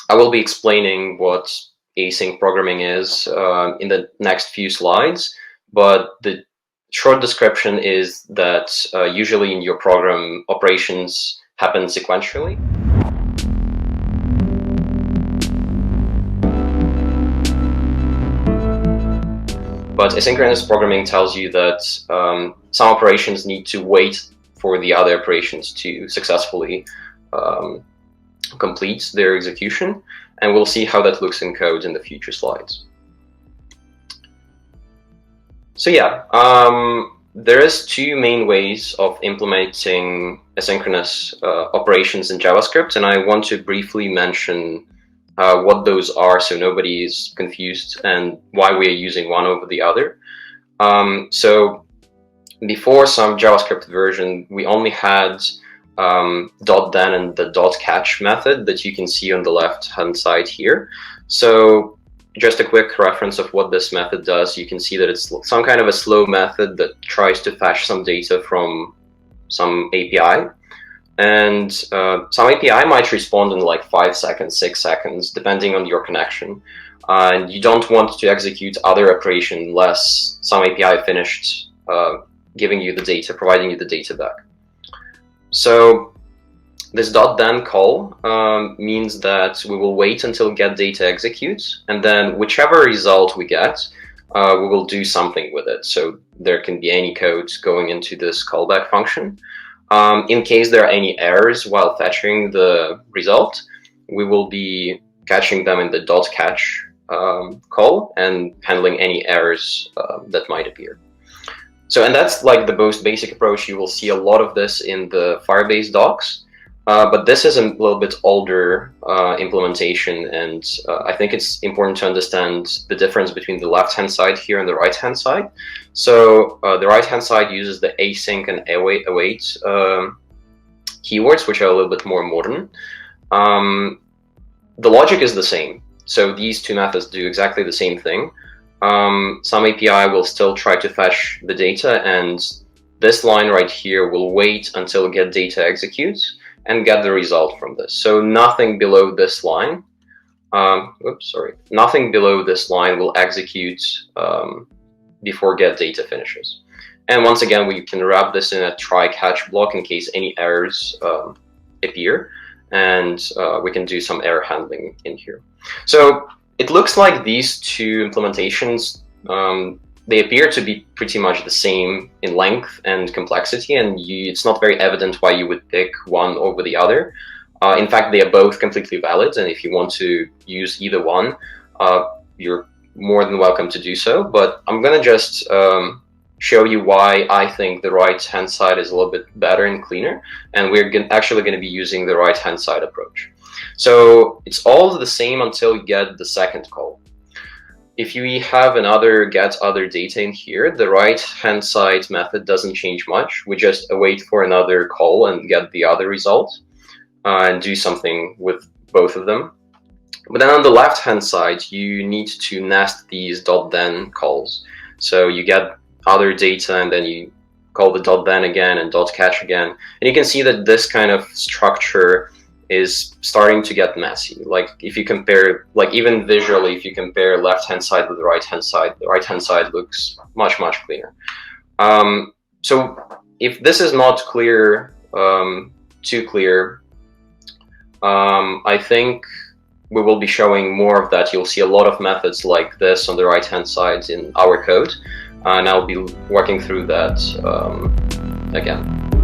I will be explaining what async programming is in the next few slides, but the short description is that usually in your program, operations happen sequentially. But asynchronous programming tells you that some operations need to wait for the other operations to successfully complete their execution, and we'll see how that looks in code in the future slides. So yeah, there is two main ways of implementing asynchronous operations in JavaScript, and I want to briefly mention what those are so nobody is confused and why we are using one over the other. So before some JavaScript version, we only had .then and the .catch method that you can see on the left-hand side here. So just a quick reference of what this method does. You can see that it's some kind of a slow method that tries to fetch some data from some API. And some API might respond in like 5 seconds, 6 seconds, depending on your connection. And you don't want to execute other operation unless some API finished giving you the data, providing you the data back. So this .then call means that we will wait until getData executes, and then whichever result we get, we will do something with it. So there can be any code going into this callback function. In case there are any errors while fetching the result, we will be catching them in the .catch call and handling any errors that might appear. So, and that's like the most basic approach. You will see a lot of this in the Firebase docs, but this is a little bit older implementation, and I think it's important to understand the difference between the left-hand side here and the right-hand side. So the right-hand side uses the async and await keywords, which are a little bit more modern. The logic is the same. So these two methods do exactly the same thing. Some API will still try to fetch the data, and this line right here will wait until getData executes and get the result from this. So nothing below this line, nothing below this line will execute before getData finishes. And once again, we can wrap this in a try-catch block in case any errors appear, and we can do some error handling in here. So it looks like these two implementations, they appear to be pretty much the same in length and complexity, and it's not very evident why you would pick one over the other. In fact, they are both completely valid, and if you want to use either one, you're more than welcome to do so. But I'm going to just show you why I think the right-hand side is a little bit better and cleaner, and we're actually going to be using the right-hand side approach. So it's all the same until you get the second call. If you have another get other data in here, the right-hand side method doesn't change much. We just await for another call and get the other result and do something with both of them. But then on the left-hand side, you need to nest these .then calls. So you get other data, and then you call the .then again and .catch again. And you can see that this kind of structure is starting to get messy. Like if you compare, like even visually, if you compare left-hand side with the right-hand side looks much, much cleaner. So if this is not clear, too clear, I think we will be showing more of that. You'll see a lot of methods like this on the right-hand side in our code, and I'll be working through that again.